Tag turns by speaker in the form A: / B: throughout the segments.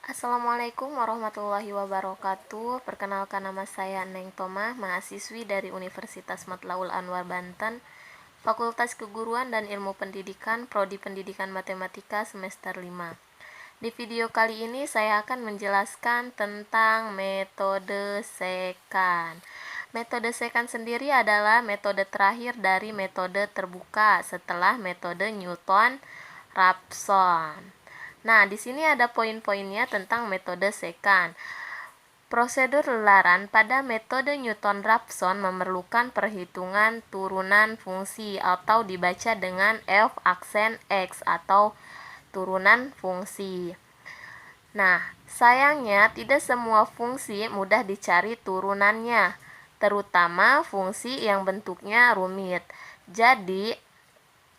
A: Assalamualaikum warahmatullahi wabarakatuh. Perkenalkan, nama saya Neng Tomah, mahasiswi dari Universitas Matlaul Anwar Banten, Fakultas Keguruan dan Ilmu Pendidikan, Prodi Pendidikan Matematika semester 5. Di video kali ini saya akan menjelaskan tentang metode secant. Metode secant sendiri adalah metode terakhir dari metode terbuka setelah metode Newton-Raphson. Nah, di sini ada poin-poinnya tentang metode secant. Prosedur lelaran pada metode Newton-Raphson memerlukan perhitungan turunan fungsi atau dibaca dengan f aksen x atau turunan fungsi. Nah, sayangnya tidak semua fungsi mudah dicari turunannya, terutama fungsi yang bentuknya rumit. Jadi,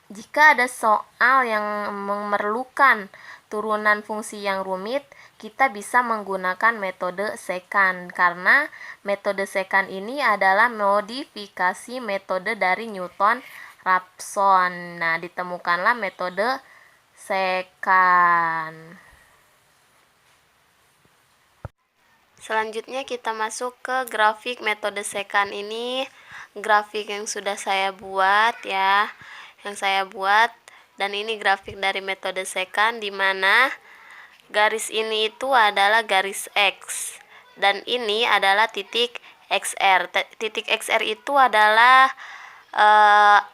A: jika ada soal yang memerlukan turunan fungsi yang rumit, kita bisa menggunakan metode secant karena metode secant ini adalah modifikasi metode dari Newton-Raphson. Nah, ditemukanlah metode secant. Selanjutnya kita masuk ke grafik metode secant ini. Grafik yang sudah saya buat ya, dan ini grafik dari metode secant di mana garis ini itu adalah garis X dan ini adalah titik XR. Titik XR itu adalah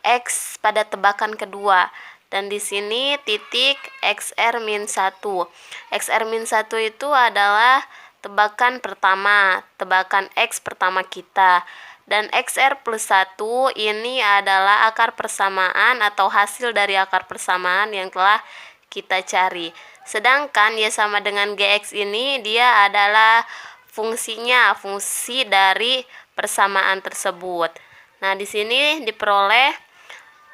A: X pada tebakan kedua. Dan di sini titik XR-1. XR-1 itu adalah tebakan pertama, tebakan X pertama kita. Dan XR plus 1 ini adalah akar persamaan atau hasil dari akar persamaan yang telah kita cari. Sedangkan Y sama dengan GX ini dia adalah fungsinya, fungsi dari persamaan tersebut. Nah, di sini diperoleh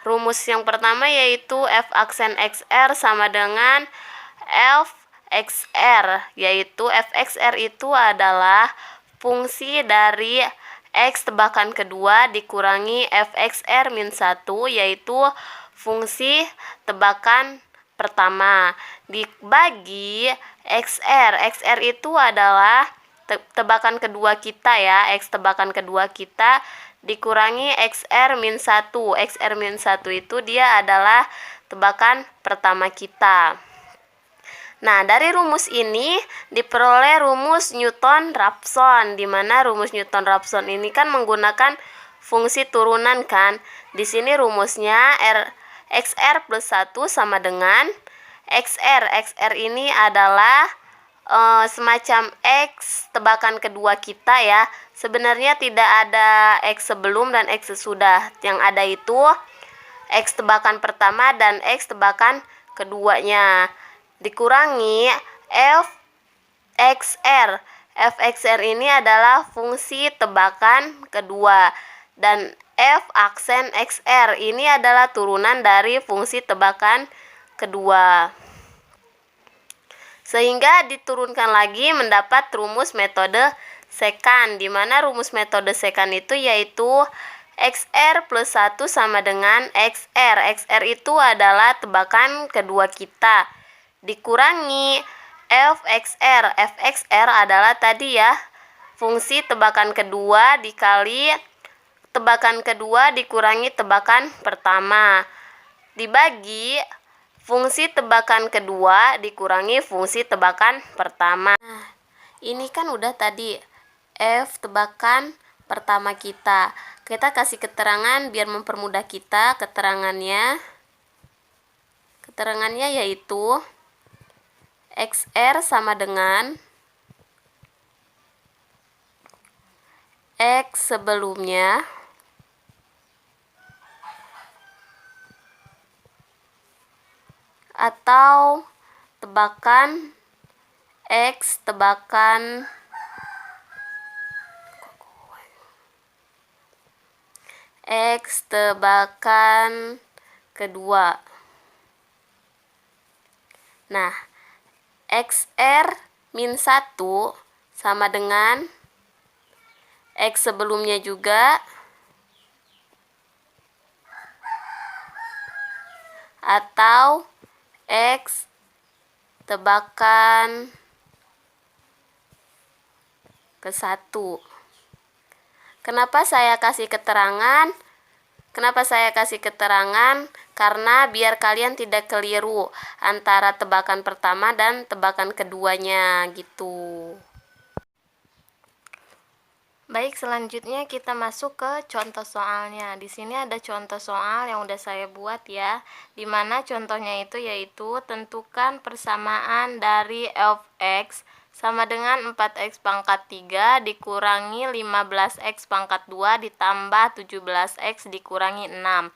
A: rumus yang pertama yaitu F aksen XR sama dengan F XR, yaitu F XR itu adalah fungsi dari X tebakan kedua dikurangi F XR min 1, yaitu fungsi tebakan pertama, dibagi XR. XR itu adalah tebakan kedua kita ya, X tebakan kedua kita dikurangi XR min 1. XR min 1 itu dia adalah tebakan pertama kita. Nah, dari rumus ini diperoleh rumus Newton-Raphson, di mana rumus Newton-Raphson ini kan menggunakan fungsi turunan kan. Di sini rumusnya XR plus 1 sama dengan XR. XR ini adalah semacam X tebakan kedua kita ya. Sebenarnya tidak ada X sebelum dan X sesudah. Yang ada itu X tebakan pertama dan X tebakan keduanya dikurangi F XR. F XR ini adalah fungsi tebakan kedua dan F aksen XR ini adalah turunan dari fungsi tebakan kedua. Sehingga diturunkan lagi mendapat rumus metode secant, di mana rumus metode secant itu yaitu XR plus 1 sama dengan XR. XR itu adalah tebakan kedua kita dikurangi F XR. F XR adalah tadi ya, fungsi tebakan kedua dikali tebakan kedua dikurangi tebakan pertama dibagi fungsi tebakan kedua dikurangi fungsi tebakan pertama. Nah, ini kan udah tadi F tebakan pertama kita. Kita kasih keterangan biar mempermudah kita. Keterangannya yaitu XR sama dengan X sebelumnya atau tebakan X tebakan kedua. Nah, XR min 1 sama dengan X sebelumnya juga atau X tebakan ke 1. Kenapa saya kasih keterangan? Karena biar kalian tidak keliru antara tebakan pertama dan tebakan keduanya gitu. Baik, selanjutnya kita masuk ke contoh soalnya. Di sini ada contoh soal yang udah saya buat ya. Dimana contohnya itu yaitu tentukan persamaan dari f(x) sama dengan 4x pangkat 3 dikurangi 15x pangkat 2 ditambah 17x dikurangi 6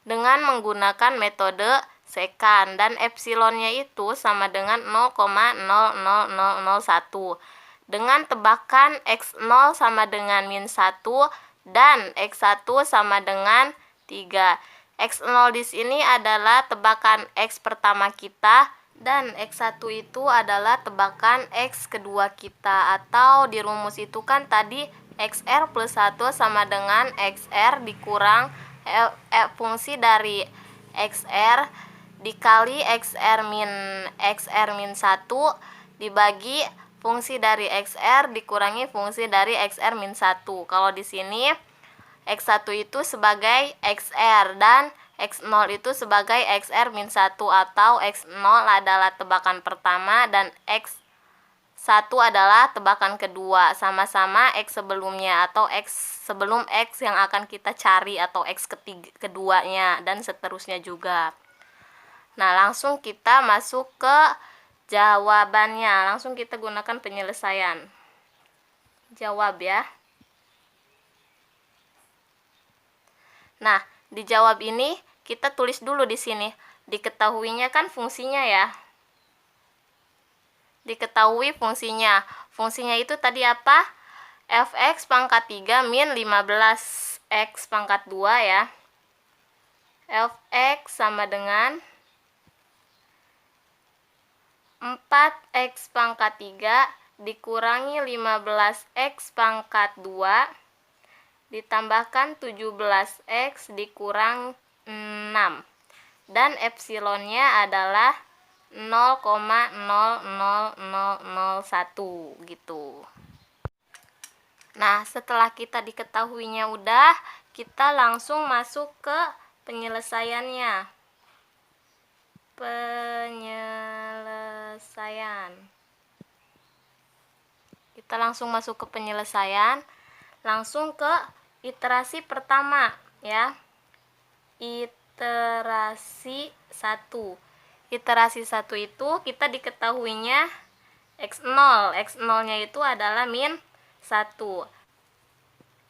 A: dengan menggunakan metode sekan, dan epsilonnya itu sama dengan 0,00001 dengan tebakan x0 sama dengan min 1 dan x1 sama dengan 3. X0 di sini adalah tebakan x pertama kita dan x1 itu adalah tebakan x kedua kita, atau di rumus itu kan tadi xr plus 1 sama dengan xr dikurang fungsi dari xr dikali xr min 1 dibagi fungsi dari xr dikurangi fungsi dari xr min 1. Kalau di sini x1 itu sebagai xr dan x0 itu sebagai xr min 1, atau x0 adalah tebakan pertama dan x1 adalah tebakan kedua, sama-sama x sebelumnya atau x sebelum x yang akan kita cari atau x keduanya, dan seterusnya juga. Nah, langsung kita masuk ke jawabannya. Langsung kita gunakan penyelesaian. Jawab ya. Nah, dijawab ini kita tulis dulu di sini. Diketahuinya kan fungsinya ya. Diketahui fungsinya. Fungsinya itu tadi apa? Fx pangkat 3 min 15x pangkat 2 ya. Fx sama dengan 4x pangkat 3 dikurangi 15x pangkat 2 ditambahkan 17x dikurang 6, dan epsilonnya adalah 0,00001 gitu. Nah, setelah kita diketahuinya udah, kita langsung masuk ke penyelesaiannya. Kita langsung masuk ke penyelesaian, langsung ke iterasi pertama ya. Iterasi 1. Iterasi 1 itu kita diketahuinya x0. X0-nya itu adalah min 1.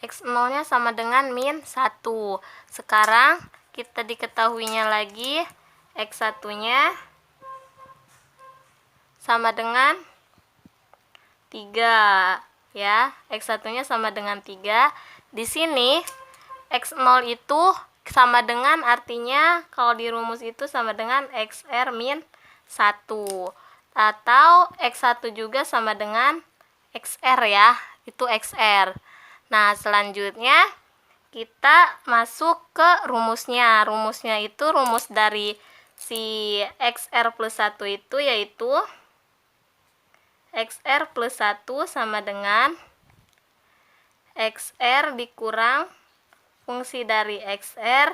A: X0-nya sama dengan min 1. Sekarang kita diketahuinya lagi x1-nya sama dengan 3 ya. X1-nya sama dengan 3. Di sini x0 itu sama dengan, artinya kalau di rumus itu sama dengan xr min 1, atau x1 juga sama dengan xr ya, itu xr. Nah, selanjutnya kita masuk ke rumusnya. Rumusnya itu rumus dari si xr plus 1 itu yaitu xr plus 1 sama dengan xr dikurang fungsi dari xr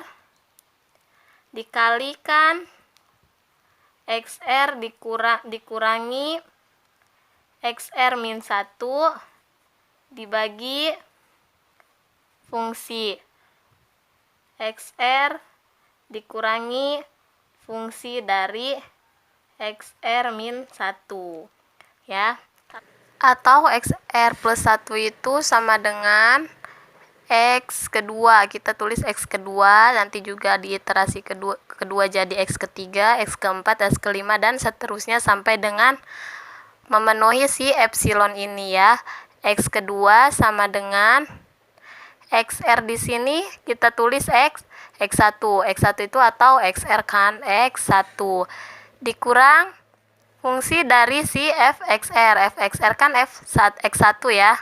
A: dikalikan xr dikurangi xr min 1 dibagi fungsi xr dikurangi fungsi dari xr min 1 ya, atau xr plus 1 itu sama dengan x kedua, kita tulis x kedua, nanti juga di iterasi kedua jadi x ketiga, x keempat, x kelima, dan seterusnya sampai dengan memenuhi si epsilon ini ya. X kedua sama dengan xr, di sini kita tulis x1 itu atau xr kan, x1 dikurang fungsi dari si fxr kan x1 ya,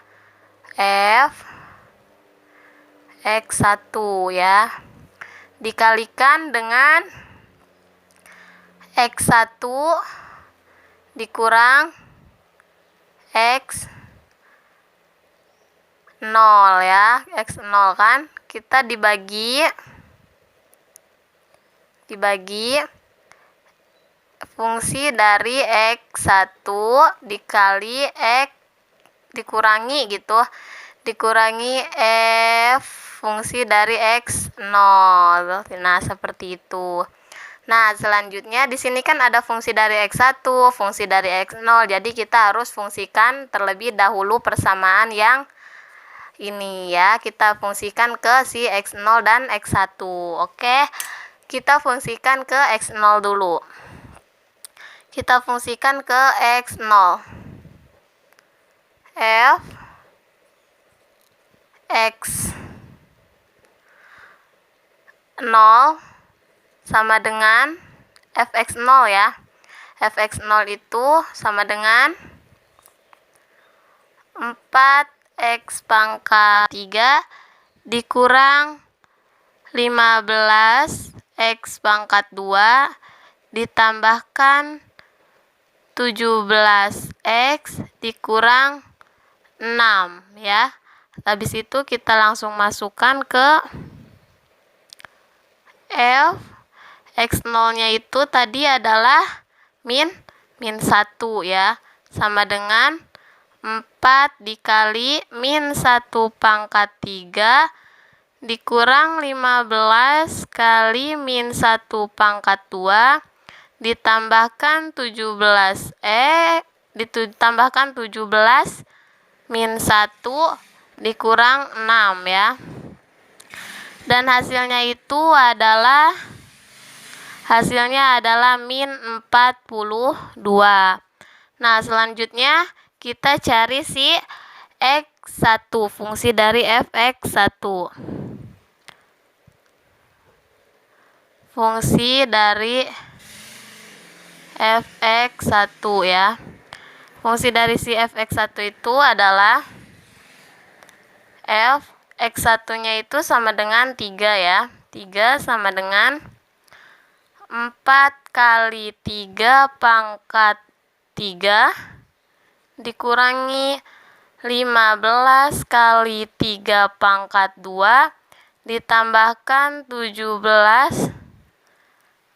A: x1 ya, dikalikan dengan x1 dikurang x 0 ya, X0 kan, kita dibagi fungsi dari X1 dikali dikurangi gitu, dikurangi F fungsi dari X0. Nah, seperti itu. Nah, selanjutnya di sini kan ada fungsi dari X1, fungsi dari X0. Jadi kita harus fungsikan terlebih dahulu persamaan yang ini ya. Kita fungsikan ke si X0 dan X1. Oke. Kita fungsikan ke X0 dulu. Kita fungsikan ke X0. F X 0 sama dengan Fx0 ya. Fx0 itu sama dengan 4x pangkat 3 dikurang 15x pangkat 2 ditambahkan 17x dikurang 6 ya. Habis itu kita langsung masukkan ke F X0-nya itu tadi adalah min 1 ya, sama dengan 4 dikali min 1 pangkat 3 dikurang 15 kali min 1 pangkat 2 ditambahkan 17 min 1 dikurang 6 ya. Dan hasilnya adalah min 42. Nah, selanjutnya kita cari si X1, fungsi dari Fx1. Fungsi dari Fx1 ya. Fungsi dari si Fx1 itu adalah X1-nya itu sama dengan 3 ya. 3 sama dengan 4 kali 3 pangkat 3 dikurangi 15 kali 3 pangkat 2 ditambahkan 17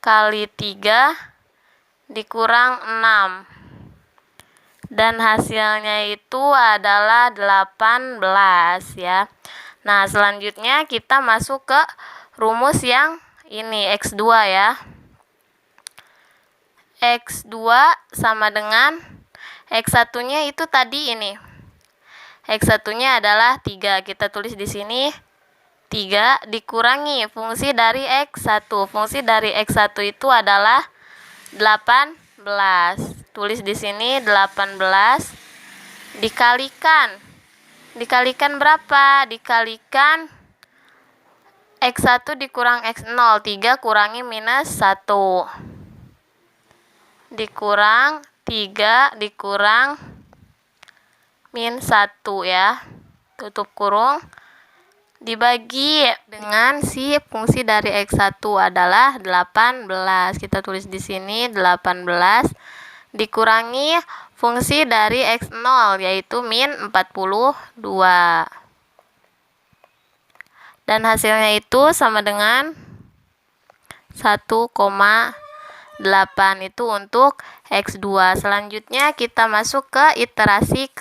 A: kali 3 dikurang 6. Dan hasilnya itu adalah 18 ya. Nah, selanjutnya kita masuk ke rumus yang ini, X2 ya. X2 sama dengan X1-nya itu tadi ini. X1-nya adalah 3. Kita tulis di sini 3 dikurangi fungsi dari X1. Fungsi dari X1 itu adalah 18. Tulis di sini 18 dikalikan berapa? Dikalikan X1 dikurang X0, 3 kurangi minus 1 dikurang 3 dikurang min 1 ya, tutup kurung, dibagi dengan si fungsi dari X1 adalah 18. Kita tulis di sini 18 dikurangi fungsi dari X0 yaitu min 42. Dan hasilnya itu sama dengan 1,8 itu untuk X2. Selanjutnya kita masuk ke iterasi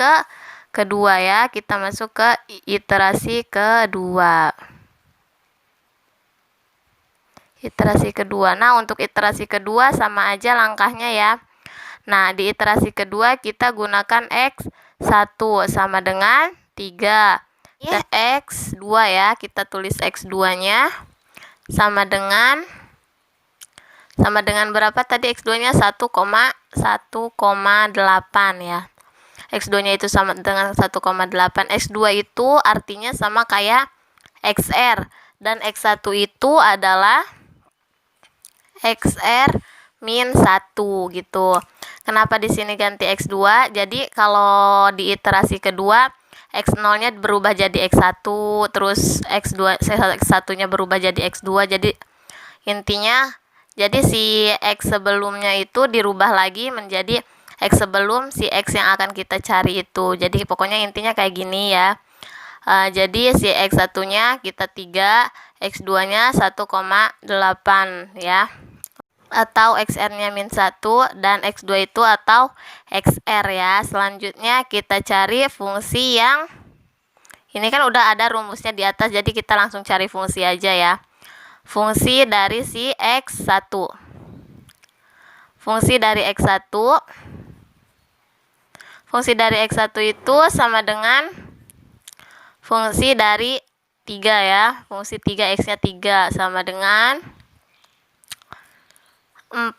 A: kedua ya. Kita masuk ke iterasi kedua. Iterasi kedua. Nah, untuk iterasi kedua sama aja langkahnya ya. Nah, di iterasi kedua kita gunakan X1 sama dengan 3. Dan X2 ya, kita tulis X2-nya sama dengan berapa tadi X2-nya? 1,8 ya. X2-nya itu sama dengan 1,8. X2 itu artinya sama kayak XR. Dan X1 itu adalah XR min 1 gitu. Kenapa di sini ganti X2? Jadi kalau di iterasi kedua X0-nya berubah jadi X1, terus X1-nya berubah jadi X2. Jadi intinya si X sebelumnya itu dirubah lagi menjadi X sebelum si X yang akan kita cari itu. Jadi pokoknya intinya kayak gini ya. Jadi si X1-nya kita 3, X2-nya 1,8 ya. Atau XR-nya min 1 dan X2 itu atau XR ya. Selanjutnya kita cari fungsi yang ini kan udah ada rumusnya di atas, jadi kita langsung cari fungsi aja ya. Fungsi dari si X1. Fungsi dari X1 itu sama dengan fungsi dari 3 ya. Fungsi 3X-nya 3 sama dengan 4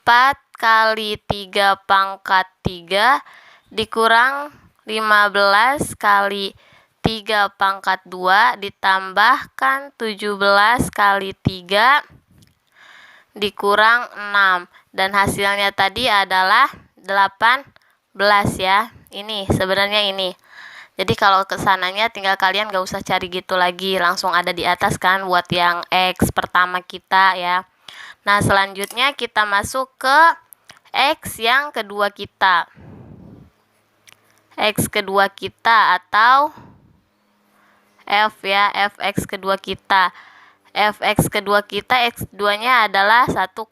A: kali 3 pangkat 3 dikurang 15 kali 3 pangkat 2 ditambahkan 17 kali 3 dikurang 6. Dan hasilnya tadi adalah 18 ya. Ini sebenarnya ini. Jadi kalau kesananya tinggal kalian gak usah cari gitu lagi, langsung ada di atas kan buat yang X pertama kita ya. Nah selanjutnya kita masuk ke X yang kedua kita. X kedua kita atau F ya, Fx kedua kita. Fx kedua kita, X2-nya adalah 1,8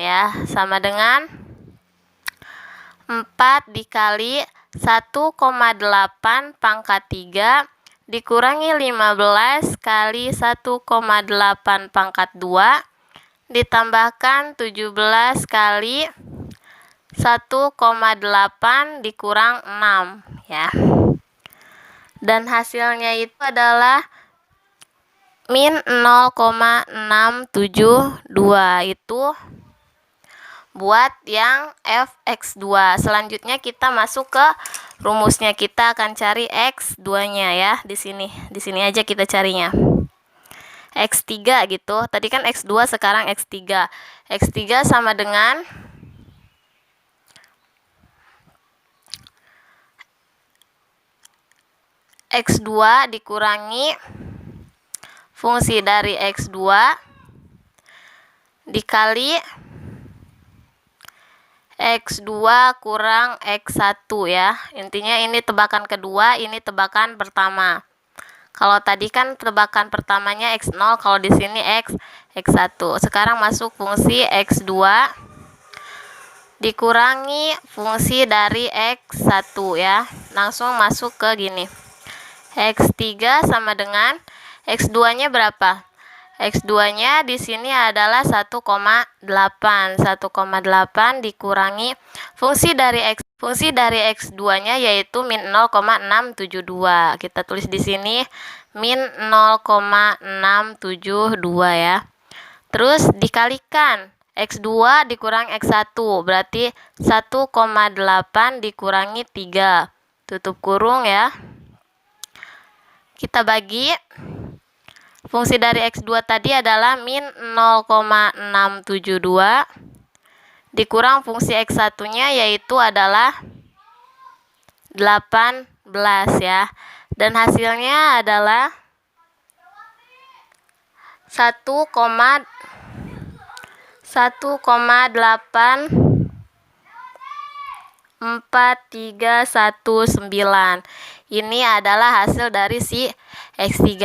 A: ya, sama dengan 4 dikali 1,8 pangkat 3 dikurangi 15 kali 1,8 pangkat 2 ditambahkan 17 kali 1,8 dikurang 6 ya. Dan hasilnya itu adalah min 0,672 itu buat yang Fx2. Selanjutnya kita masuk ke rumusnya. Kita akan cari X2-nya ya. Di sini aja kita carinya. X3 gitu. Tadi kan X2, sekarang X3. X3 sama dengan X2 dikurangi fungsi dari X2 dikali X2 kurang X1 ya. Intinya ini tebakan kedua, ini tebakan pertama. Kalau tadi kan tebakan pertamanya X0, kalau di sini X1. Sekarang masuk fungsi X2 dikurangi fungsi dari X1 ya. Langsung masuk ke gini. X3 sama dengan X2-nya berapa? X2-nya di sini adalah 1,8. 1,8 dikurangi fungsi dari X2-nya yaitu min 0,672. Kita tulis di sini min 0,672 ya. Terus dikalikan X2 dikurang X1 berarti 1,8 dikurangi 3. Tutup kurung ya. Kita bagi fungsi dari X2 tadi adalah min 0,672 dikurang fungsi X1-nya yaitu adalah 18 ya. Dan hasilnya adalah 1,84319. Ini adalah hasil dari si X3.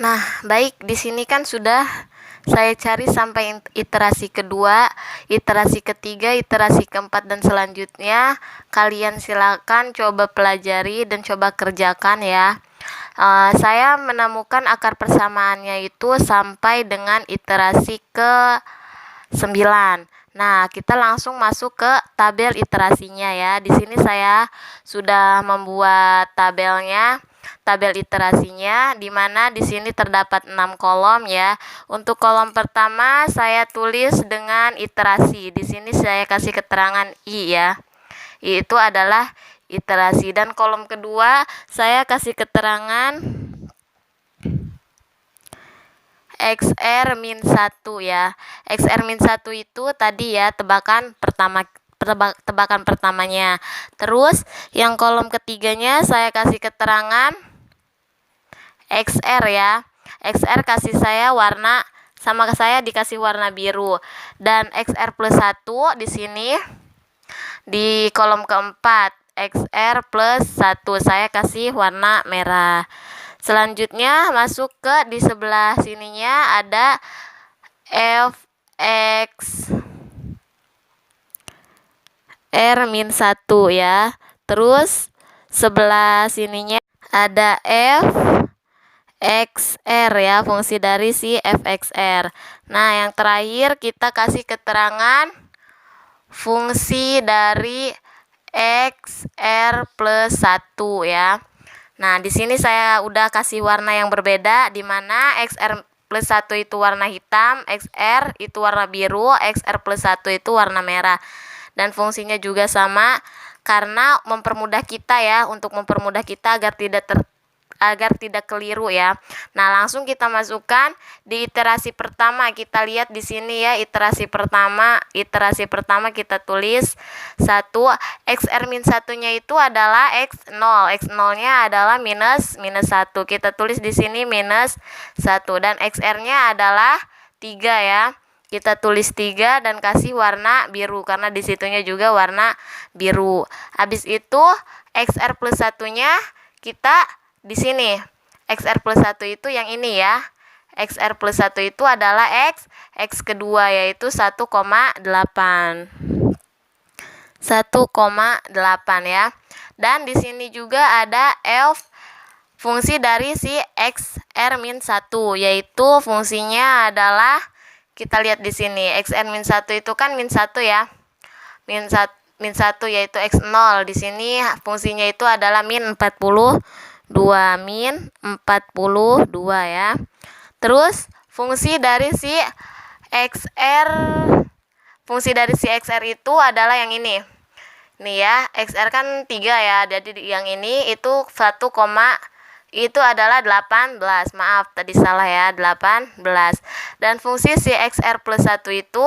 A: Nah, baik, di sini kan sudah saya cari sampai iterasi kedua, iterasi ketiga, iterasi keempat, dan selanjutnya kalian silakan coba pelajari dan coba kerjakan ya. Saya menemukan akar persamaannya itu sampai dengan iterasi ke 9. Nah, kita langsung masuk ke tabel iterasinya ya. Di sini saya sudah membuat tabelnya, tabel iterasinya, di mana di sini terdapat 6 kolom ya. Untuk kolom pertama saya tulis dengan iterasi. Di sini saya kasih keterangan I ya. I itu adalah iterasi, dan kolom kedua saya kasih keterangan XR min 1 ya. XR min 1 itu tadi ya tebakan pertamanya. Terus yang kolom ketiganya saya kasih keterangan XR ya. XR kasih saya warna, sama saya dikasih warna biru. Dan XR plus 1 di sini di kolom keempat. XR plus 1. Saya kasih warna merah. Selanjutnya masuk ke di sebelah sininya ada Fx R-1 ya. Terus sebelah sininya ada fxr ya, fungsi dari si fxr. Nah, yang terakhir kita kasih keterangan fungsi dari xr plus 1 ya. Nah, di sini saya udah kasih warna yang berbeda, di mana xr plus 1 itu warna hitam, xr itu warna biru, xr plus 1 itu warna merah. Dan fungsinya juga sama karena mempermudah kita ya, untuk mempermudah kita agar tidak keliru ya. Nah, langsung kita masukkan di iterasi pertama. Kita lihat di sini ya, iterasi pertama kita tulis 1, xr-1-nya itu adalah x0. X0-nya adalah minus 1. Kita tulis di sini minus 1 dan xr-nya adalah 3 ya. Kita tulis 3 dan kasih warna biru karena disitunya juga warna biru. Habis itu xr plus 1-nya kita di sini. XR plus 1 itu yang ini ya. XR plus 1 itu adalah X kedua yaitu 1,8. 1,8 ya. Dan di sini juga ada fungsi dari si XR-1 yaitu fungsinya adalah, kita lihat di sini, XR-1 itu kan min 1 ya. Min 1 yaitu X0. Di sini fungsinya itu adalah min 42 ya. Terus fungsi dari si XR itu adalah yang ini. Nih ya, XR kan 3 ya. Jadi yang ini itu 1, itu adalah 18. Maaf, tadi salah ya, 18. Dan fungsi si XR plus 1 itu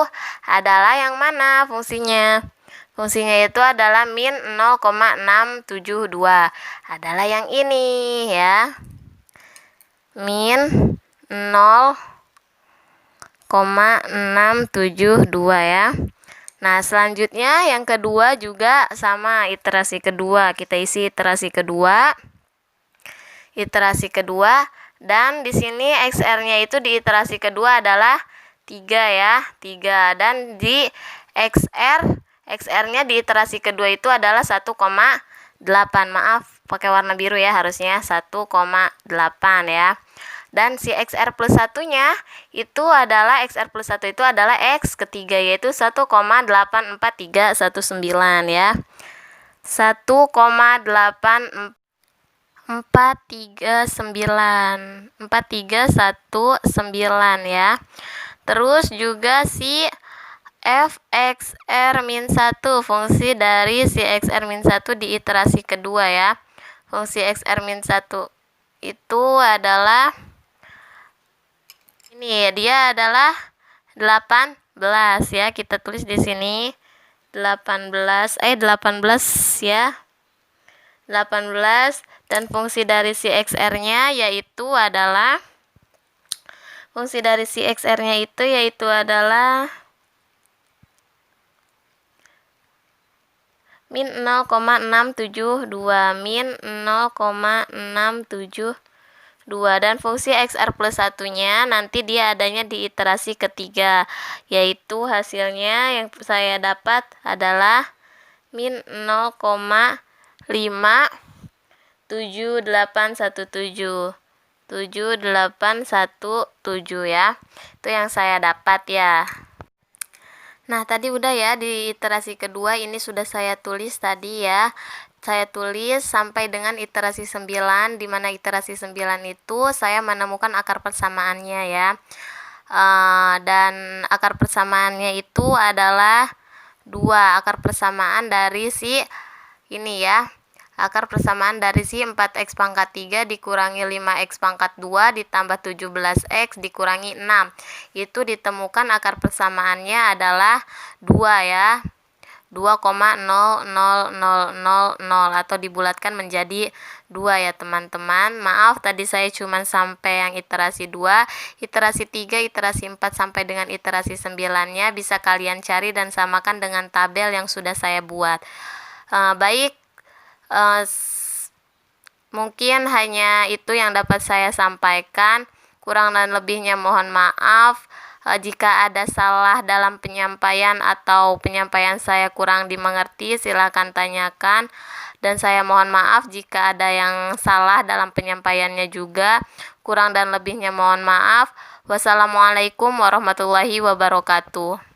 A: adalah yang mana fungsinya? Fungsinya itu adalah min 0,672. Adalah yang ini ya. Min 0,672 ya. Nah, selanjutnya yang kedua juga sama, iterasi kedua. Kita isi iterasi kedua. Dan di sini XR-nya itu di iterasi kedua adalah 3 ya. 3 dan di XR-nya di iterasi kedua itu adalah 1,8. Maaf, pakai warna biru ya, harusnya 1,8 ya. Dan si XR plus 1-nya itu adalah XR plus 1 itu adalah X ketiga yaitu 1,84319 ya. 1,84319 ya. Terus juga si fxr-1, fungsi dari si xr-1 di iterasi kedua ya. Fungsi xr-1 itu adalah ini, dia adalah 18 ya. Kita tulis di sini 18 ya. 18 dan fungsi dari si XR-nya yaitu adalah min 0,672 dan fungsi XR plus 1-nya nanti dia adanya di iterasi ketiga yaitu hasilnya yang saya dapat adalah min 0,57817 ya. Itu yang saya dapat ya. Nah, tadi udah ya di iterasi kedua, ini sudah saya tulis tadi ya. Saya tulis sampai dengan iterasi 9, di mana iterasi 9 itu saya menemukan akar persamaannya ya. Dan akar persamaannya itu adalah 2. Akar persamaan dari si ini ya. Akar persamaan dari si 4x pangkat 3 dikurangi 5x pangkat 2 ditambah 17x dikurangi 6. Itu ditemukan akar persamaannya adalah 2 ya. 2,00000 atau dibulatkan menjadi 2 ya teman-teman. Maaf tadi saya cuma sampai yang iterasi 2, iterasi 3, iterasi 4 sampai dengan iterasi 9-nya bisa kalian cari dan samakan dengan tabel yang sudah saya buat. Baik, Mungkin hanya itu yang dapat saya sampaikan. Kurang dan lebihnya mohon maaf. Jika ada salah dalam penyampaian atau penyampaian saya kurang dimengerti, silakan tanyakan. Dan saya mohon maaf jika ada yang salah dalam penyampaiannya juga. Kurang dan lebihnya mohon maaf. Wassalamualaikum warahmatullahi wabarakatuh.